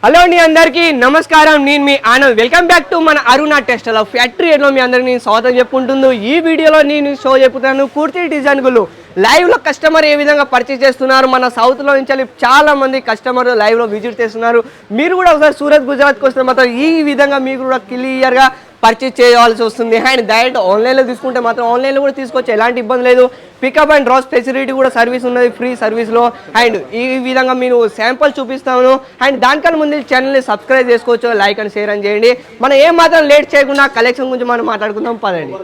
Hello అండి, అందరికీ నమస్కారం. నేను మీ ఆనంద్. వెల్కమ్ బ్యాక్ టు మన అరుణ టెక్స్టైల్ ఫ్యాక్టరీ. ఏలో మీ అందరికీ నేను స్వాగతం చెప్పుకుంటుంది. ఈ వీడియోలో నేను షో చెప్పుతాను కుర్తీ డిజైన్లు లైవ్లో కస్టమర్ ఏ విధంగా పర్చేస్ చేస్తున్నారు. మన సౌత్లో నుంచి చాలా మంది కస్టమర్ లైవ్లో విజిట్ చేస్తున్నారు. మీరు కూడా ఒకసారి సూరత్ గుజరాత్కి వస్తే మాత్రం ఈ విధంగా మీకు కూడా క్లియర్గా పర్చేస్ చేయాల్సి వస్తుంది. అండ్ డైరెక్ట్ ఆన్లైన్లో తీసుకుంటే మాత్రం ఆన్లైన్లో కూడా తీసుకోవచ్చు, ఎలాంటి ఇబ్బంది లేదు. పికప్ అండ్ డ్రాప్ ఫెసిలిటీ కూడా సర్వీస్ ఉన్నది, ఫ్రీ సర్వీస్లో. అండ్ ఈ విధంగా మీరు శాంపుల్ చూపిస్తాను. అండ్ దానికన్నా ముందు ఛానల్ని సబ్స్క్రైబ్ చేసుకోవచ్చు, లైక్ అండ్ షేర్ అని చేయండి. మనం ఏం మాత్రం లేట్ చేయకుండా కలెక్షన్ గురించి మనం మాట్లాడుకుందాం పదండి.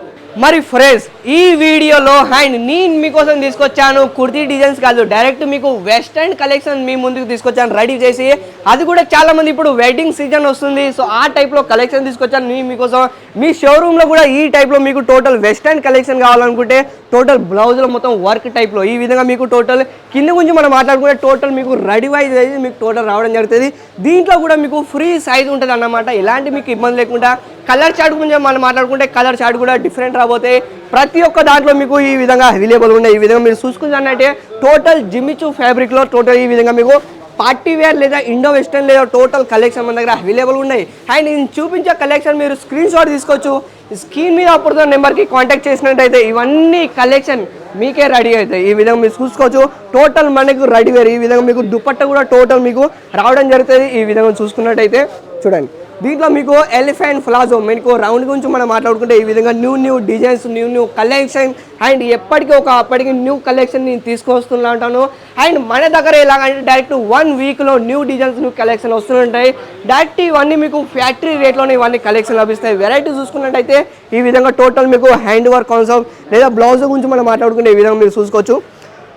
మరి ఫ్రెండ్స్, ఈ వీడియోలో అండ్ నేను మీకోసం తీసుకొచ్చాను కుర్తీ డిజైన్స్ కాదు, డైరెక్ట్ మీకు వెస్టర్న్ కలెక్షన్ మీ ముందుకు తీసుకొచ్చాను రెడీ చేసి. అది కూడా చాలా మంది ఇప్పుడు వెడ్డింగ్ సీజన్ వస్తుంది, సో ఆ టైప్లో కలెక్షన్ తీసుకొచ్చాను నేను మీకోసం. మీ షోరూంలో కూడా ఈ టైప్లో మీకు టోటల్ వెస్టర్న్ కలెక్షన్ కావాలనుకుంటే టోటల్ బ్లౌజ్లో మొత్తం వర్క్ టైప్లో ఈ విధంగా మీకు టోటల్ కింద గురించి మనం మాట్లాడుకుంటే టోటల్ మీకు రెడీ వైజ్ అయితే మీకు టోటల్ రావడం జరుగుతుంది. దీంట్లో కూడా మీకు ఫ్రీ సైజ్ ఉంటుంది అన్నమాట, ఎలాంటి మీకు ఇబ్బంది లేకుండా. కలర్ చార్ట్ గురించి మనం మాట్లాడుకుంటే కలర్ చార్ట్ కూడా డిఫరెంట్ రాబోతాయి. ప్రతి ఒక్క దాంట్లో మీకు ఈ విధంగా అవైలబుల్ ఉన్నాయి. ఈ విధంగా మీరు చూసుకున్నట్టే టోటల్ జిమ్మిచూ ఫ్యాబ్రిక్లో టోటల్ ఈ విధంగా మీకు పార్టీ వేర్ లేదా ఇండో వెస్టర్న్ లేదా టోటల్ కలెక్షన్ మన దగ్గర అవైలబుల్ ఉన్నాయి. అండ్ నేను చూపించే కలెక్షన్ మీరు స్క్రీన్ షాట్ తీసుకోవచ్చు. స్క్రీన్ మీద అప్పుడు నెంబర్కి కాంటాక్ట్ చేసినట్టయితే ఇవన్నీ కలెక్షన్ మీకే రెడీ అవుతాయి. ఈ విధంగా మీరు చూసుకోవచ్చు. టోటల్ మనకు రెడీ వేరు. ఈ విధంగా మీకు దుపట్టా కూడా టోటల్ మీకు రావడం జరుగుతుంది. ఈ విధంగా చూసుకున్నట్టయితే చూడండి, దీంట్లో మీకు ఎలిఫెంట్ ప్లాజో మీకు రౌండ్ గురించి మనం మాట్లాడుకుంటే ఈ విధంగా new designs, new collection. And ఎప్పటికీ అప్పటికి న్యూ కలెక్షన్ నేను తీసుకొస్తున్నా ఉంటాను. అండ్ మన దగ్గర ఎలాగంటే డైరెక్ట్ 1 వీక్లో న్యూ డిజైన్స్, న్యూ కలెక్షన్ వస్తుంటాయి. డైరెక్ట్ ఇవన్నీ మీకు ఫ్యాక్టరీ రేట్లోనే ఇవన్నీ కలెక్షన్ లభిస్తాయి. వెరైటీ చూసుకున్నట్టయితే ఈ విధంగా టోటల్ మీకు హ్యాండ్ వర్క్ కాన్సెప్ట్ లేదా బ్లౌజ్ గురించి మనం మాట్లాడుకుంటే ఈ విధంగా మీరు చూసుకోవచ్చు.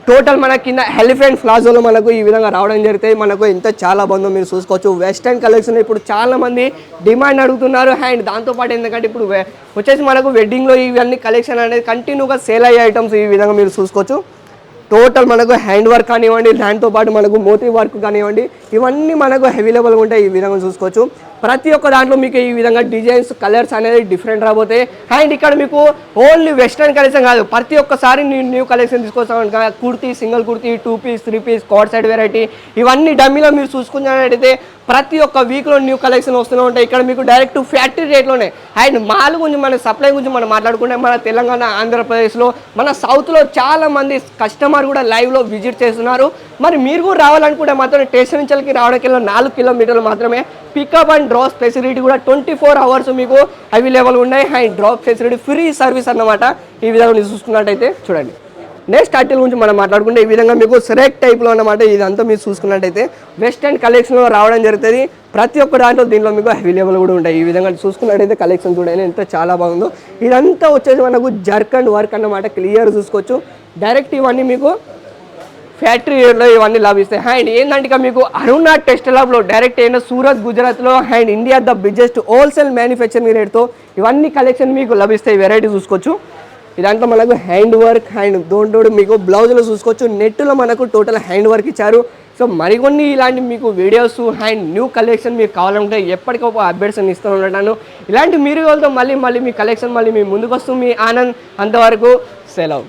టోటల్ మన కింద ఎలిఫెంట్ ప్లాజోలో మనకు ఈ విధంగా రావడం జరుగుతాయి. మనకు ఎంత చాలా బాగుందో మీరు చూసుకోవచ్చు. వెస్టర్న్ కలెక్షన్ ఇప్పుడు చాలా మంది డిమాండ్ అడుగుతున్నారు. అండ్ దాంతోపాటు ఎందుకంటే ఇప్పుడు వచ్చేసి మనకు వెడ్డింగ్లో ఇవన్నీ కలెక్షన్ అనేది కంటిన్యూగా సేల్ అయ్యే ఐటమ్స్ ఈ విధంగా మీరు చూసుకోవచ్చు. టోటల్ మనకు హ్యాండ్ వర్క్ కానివ్వండి, దాంతోపాటు మనకు మోతీ వర్క్ కానివ్వండి, ఇవన్నీ మనకు అవైలబుల్గా ఉంటాయి. ఈ విధంగా చూసుకోవచ్చు. ప్రతి ఒక్క దాంట్లో మీకు ఈ విధంగా డిజైన్స్, కలర్స్ అనేది డిఫరెంట్ రాబోతాయి. అండ్ ఇక్కడ మీకు ఓన్లీ వెస్టర్న్ కలెక్షన్ కాదు, ప్రతి ఒక్కసారి నేను న్యూ కలెక్షన్ తీసుకొస్తాను. Kurti, single kurti, 2 piece, 3 piece, coat side variety, ఇవన్నీ డమ్మీలో మీరు చూసుకున్నట్టయితే ప్రతి ఒక్క వీక్లో న్యూ కలెక్షన్ వస్తూనే ఉంటాయి. ఇక్కడ మీకు డైరెక్ట్ ఫ్యాక్టరీ రేట్లోనే. అండ్ మాల్ గురించి, మన సప్లై గురించి మనం మాట్లాడుకుంటే మన తెలంగాణ, ఆంధ్రప్రదేశ్లో, మన సౌత్లో చాలా మంది కస్టమర్ కూడా లైవ్లో విజిట్ చేస్తున్నారు. మరి మీరు కూడా రావాలనుకుంటే మాత్రం స్టేషన్ నుంచి రావడానికి 4 కిలోమీటర్లు మాత్రమే. పికప్ అండ్ డ్రాప్ ఫెసిలిటీ కూడా 24 అవర్స్ మీకు అవైలబుల్ ఉన్నాయి. And drop facility free service అన్నమాట. ఈ విధంగా మీరు చూసుకున్నట్టయితే చూడండి. నెక్స్ట్ ఆర్టికల్ గురించి మనం మాట్లాడుకుంటే ఈ విధంగా మీకు సెలెక్ట్ టైప్లో అన్నమాట. ఇదంతా మీరు చూసుకున్నట్టయితే వెస్టర్న్ కలెక్షన్లో రావడం జరుగుతుంది. ప్రతి ఒక్క దాంట్లో దీంట్లో మీకు అవైలబుల్ కూడా ఉంటాయి. ఈ విధంగా చూసుకున్నట్టయితే కలెక్షన్ చూడండి ఎంత చాలా బాగుందో. ఇదంతా వచ్చేసి మనకు జర్కండ్ వర్క్ అన్నమాట, క్లియర్ చూసుకోవచ్చు. డైరెక్ట్ ఇవన్నీ మీకు ఫ్యాక్టరీ రేట్లో ఇవన్నీ లభిస్తాయి. అండ్ ఏంటంటే మీకు అరుణ టెక్స్టైల్ హబ్లో డైరెక్ట్ అయిన సూరత్ గుజరాత్లో and India the biggest wholesale manufacturing రేట్తో ఇవన్నీ కలెక్షన్ మీకు లభిస్తాయి. వెరైటీ చూసుకోవచ్చు. ఇదంతా మనకు హ్యాండ్ వర్క్ అండ్ దోంటోడు మీకు బ్లౌజ్లో చూసుకోవచ్చు. నెట్లో మనకు టోటల్ హ్యాండ్ వర్క్ ఇచ్చారు. సో మరికొన్ని ఇలాంటి మీకు వీడియోస్ అండ్ న్యూ కలెక్షన్ మీకు కావాలంటే ఎప్పటికప్పుడు అప్డేట్స్ ఇస్తూ ఉంటాను. ఇలాంటి మీరు వాళ్ళతో మళ్ళీ మీ కలెక్షన్ మళ్ళీ మీ ముందుకు వస్తుంది. మీ ఆనంద్. అంతవరకు సెలవు.